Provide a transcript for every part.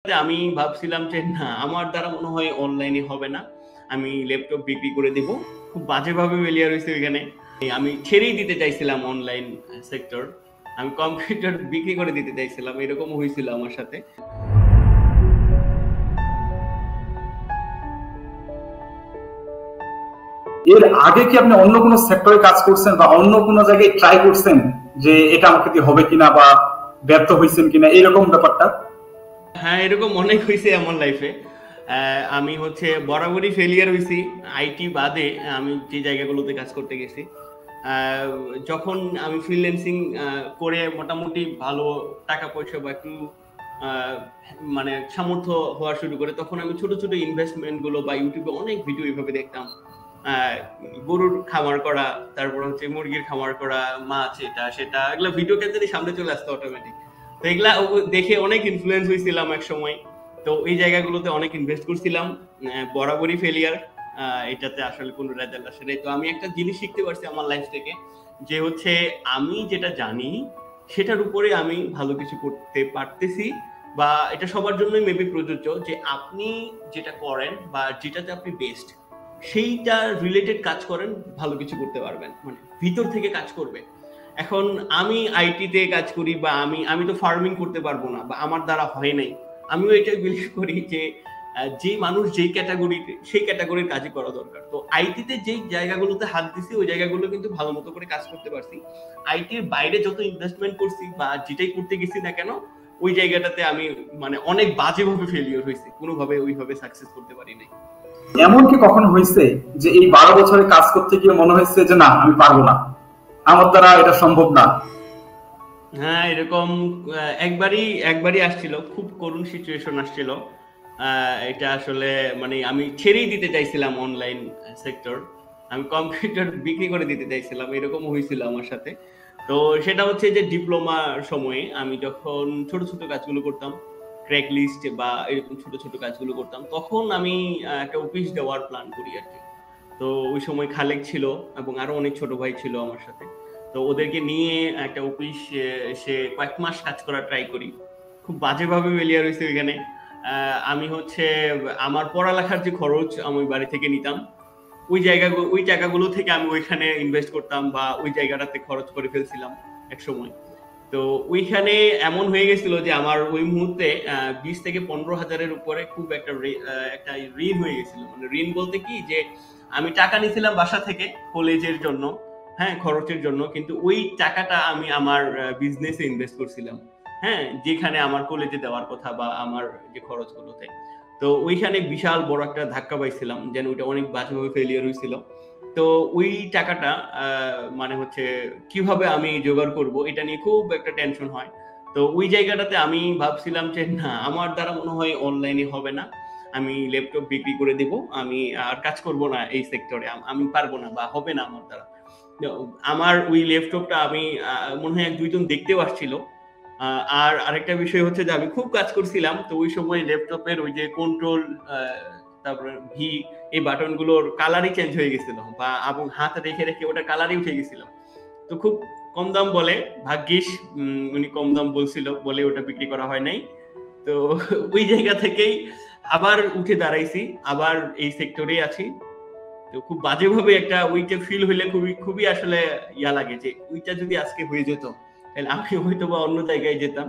আমি ভাবছিলাম যে না আমার দ্বারা মনে হয় অনলাইনে হবে না, আমি ল্যাপটপ বিক্রি করে দিব। খুব বাজেভাবে ফেলিয়ার হয়েছে ওইখানে। আমি ছেড়েই দিতে চাইছিলাম অনলাইন সেক্টর, আমি কম্পিউটার বিক্রি করে দিতে চাইছিলাম, এরকম হয়েছিল আমার সাথে। এর আগে কি আপনি অন্য কোনো সেক্টরে কাজ করছেন বা অন্য কোনো জায়গায় ট্রাই করছেন যে এটা আমাকে দিয়ে হবে কিনা বা ব্যর্থ হয়েছেন কিনা এরকম ব্যাপারটা? হ্যাঁ, এরকম অনেক হয়েছে আমার লাইফে। আমি বরাবরই ফেলিয়ার হয়েছি আইটি বাদে। আমি যে জায়গাগুলোতে কাজ করতে গেছি, যখন আমি ফ্রিল্যান্সিং করে মোটামুটি ভালো টাকা পয়সা বা একটু মানে সামর্থ্য হওয়া শুরু করে, তখন আমি ছোট ছোট ইনভেস্টমেন্ট গুলো বা ইউটিউবে অনেক ভিডিও এইভাবে দেখতাম। গরুর খামার করা, তারপর মুরগির খামার করা, মাছ, এটা সেটা, এগুলো ভিডিও যদি সামনে চলে আসতো অটোমেটিক। তো এগুলা দেখে অনেক ইনফ্লুয়েন্স হয়েছিলাম এক সময়। তো এই জায়গাগুলোতে অনেক ইনভেস্ট করছিলাম, বরাবরই ফেলিয়ার। এটাতে আসলে কোনো রেজাল্ট আসে নাই। তো আমি একটা জিনিস শিখতে পারছি আমার লাইফ থেকে, যে আমি যেটা জানি সেটার উপরে আমি ভালো কিছু করতে পারতেছি। বা এটা সবার জন্যই মেবি প্রযোজ্য, যে আপনি যেটা করেন বা যেটাতে আপনি বেস্ট, সেইটা রিলেটেড কাজ করেন, ভালো কিছু করতে পারবেন, মানে ভিতর থেকে কাজ করবে। এখন আমি আইটিতে কাজ করি, বা আমি তো ফার্মিং করতে পারবো না, বা আমার দ্বারা হয় নাই। আমিও এটাই বিলিভ করি যে যে মানুষ যেই ক্যাটাগরিতে, সেই ক্যাটাগরির কাজই করা দরকার। তো আইটিতে যেই জায়গাগুলোতে হাত দিছি ওই জায়গাগুলো কিন্তু ভালো মতো করে কাজ করতে পারছি। আইটির বাইরে যত ইনভেস্টমেন্ট করছি বা যেটাই করতে গেছি না কেন, ওই জায়গাটাতে আমি মানে অনেক বাজেভাবে ফেলিওর হয়েছি, কোনোভাবে ওইভাবে সাকসেস করতে পারি নাই। এমন কি কখনো হয়েছে যে এই 12 বছরে কাজ করতে গিয়ে মনে হয়েছে যে না আমি পারবো না, আমার দ্বারা এটা সম্ভব না? হ্যাঁ, এরকম একবারই আসছিল, খুব করুণ সিচুয়েশন আসছিল। এটা আসলে মানে আমি ছেড়েই দিতে চাইছিলাম অনলাইন সেক্টর, আমি কম্পিউটার বিক্রি করে দিতে চাইছিলাম, এরকম হয়েছিল আমার সাথে। তো সেটা যে ডিপ্লোমার সময়ে আমি যখন ছোট ছোট কাজগুলো করতাম, ক্র্যাক লিস্ট বা এরকম ছোট ছোট কাজগুলো করতাম, তখন আমি একটা অফিস দেওয়ার প্ল্যান করি আর কি। তো ওই সময় খালেক ছিল এবং আরো অনেক ছোট ভাই ছিল আমার সাথে। তো ওদেরকে নিয়ে একটা অফিস সে কয়েক মাস কাজ করার ট্রাই করি। খুব বাজেভাবে ফেলিয়ার হয়েছে ওইখানে। আমি আমার পড়ালেখার যে খরচ আমি বাড়ি থেকে নিতাম, ওই টাকাগুলো থেকে আমি ওইখানে ইনভেস্ট করতাম, বা ওই জায়গাটাতে খরচ করে ফেলছিলাম এক সময়। তো ওইখানে এমন হয়ে গেছিল যে আমার ওই মুহূর্তে 20 থেকে 15 হাজারের উপরে খুব একটা একটা ঋণ হয়ে গেছিল। মানে ঋণ বলতে কি, যে আমি টাকা নিয়েছিলাম বাসা থেকে কলেজের জন্য, হ্যাঁ, খরচের জন্য, কিন্তু ওই টাকাটা আমি আমার বিজনেসে ইনভেস্ট করছিলাম। হ্যাঁ, যেখানে আমার কলেজে দেওয়ার কথা বা আমার যে খরচগুলোতে। তো ওইখানে বিশাল বড় একটা ধাক্কা পাইছিলাম, যেন ওইটা অনেক বাজেভাবে ফেলিয়ার হয়েছিল। তো ওই টাকাটা মানে কিভাবে আমি জোগাড় করব, এটা নিয়ে খুব একটা টেনশন হয়। তো ওই জায়গাটাতে আমি ভাবছিলাম যে না আমার দ্বারা মনে হয় অনলাইনে হবে না, আমি ল্যাপটপ বিক্রি করে দিব, আমি আর কাজ করব না এই সেক্টরে, আমি পারবো না বা হবে না আমার দ্বারা। আমার ওই ল্যাপটপটা আমি মনে হয় 1-2 জন দেখতেও আসছিল। আর আরেকটা বিষয় যে আমি খুব কাজ করছিলাম, তো ওই সময় ল্যাপটপের ওই যে কন্ট্রোল, তারপরে ভি, এই বাটন গুলোর কালারই চেঞ্জ হয়ে গেছিল, বা এবং হাত রেখে রেখে ওটা কালারই উঠে গেছিল। তো খুব কম দাম বলে, ভাগ্যিস উনি কম দাম বলছিল বলে ওটা বিক্রি করা হয় নাই। তো ওই জায়গা থেকেই আবার উঠে দাঁড়াইছি, আবার এই সেক্টরে আছি। তো খুব বাজেভাবে একটা ওইটা ফিল হইলে খুবই খুবই আসলে ইয়া লাগে, যে ওইটা যদি আজকে হয়ে যেত তাহলে আমি হয়তো বা অন্য জায়গায় যেতাম,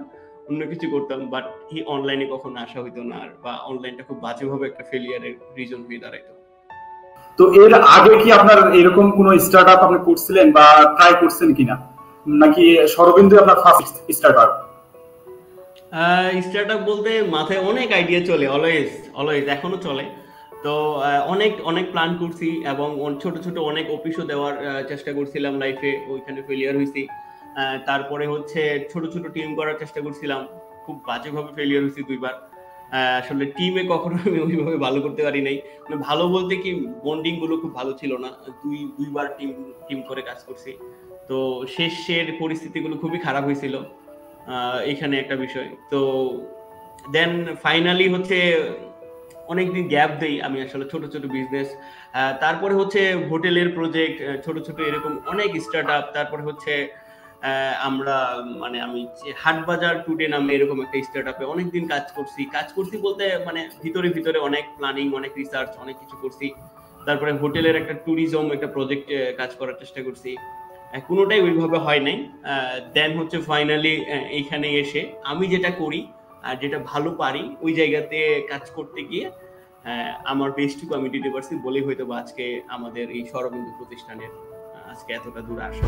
অন্য কিছু করতাম, বাট এই অনলাইনে কখনো আসা হইতো না, আর বা অনলাইনটা খুব বাজেভাবে একটা ফেলিয়ারের রিজন হয়ে দাঁড়াইতো। তো এর আগে কি আপনার এরকম কোন স্টার্ট আপ আপনি করছিলেন বা ট্রাই করছেন কিনা, নাকি সরবিন্দু আপনার ফার্স্ট স্টার্ট আপ? স্টার্টআপ বলতে মাথায় অনেক আইডিয়া চলে, অলওয়েজ অলওয়েজ এখনো চলে। তো অনেক অনেক প্ল্যান করছি, এবং ছোট ছোট অনেক অফিসও দেওয়ার চেষ্টা করছিলাম লাইফে, ওইখানে ফেলিয়ার হয়েছি। তারপরে ছোট ছোট টিম করার চেষ্টা করছিলাম, খুব বাজেভাবে ফেলিয়ার হয়েছি 2বার। আসলে টিমে কখনো আমি ওইভাবে ভালো করতে পারি নাই। মানে ভালো বলতে কি, বন্ডিং গুলো খুব ভালো ছিল না। দুইবার টিম টিম করে কাজ করছি। তো শেষের পরিস্থিতিগুলো খুবই খারাপ হয়েছিল। এখানে একটা বিষয়। তো দেন ফাইনালি অনেকদিন গ্যাপ দেই আমি আসলে ছোট ছোট বিজনেস। তারপরে হোটেলের প্রজেক্ট, ছোট ছোট এরকম অনেক স্টার্ট আপ, তারপরে আমরা মানে আমি হাটবাজার টুডে নামে এরকম একটা স্টার্টআপে অনেকদিন কাজ করছি বলতে মানে ভিতরে অনেক প্ল্যানিং, অনেক রিসার্চ, অনেক কিছু করছি। তারপরে হোটেলের একটা ট্যুরিজম একটা প্রজেক্টে কাজ করার চেষ্টা করছি, কোনোটাই ওইভাবে হয় নাই। দেন হচ্ছে ফাইনালি এইখানে এসে আমি যেটা করি আর যেটা ভালো পারি ওই জায়গাতে কাজ করতে গিয়ে আমার বেস্টটুকু আমি দিতে পারছি বলেই হয়তো বা আজকে আমাদের এই সরবিন্দু প্রতিষ্ঠানের আজকে এতটা দূর আসা।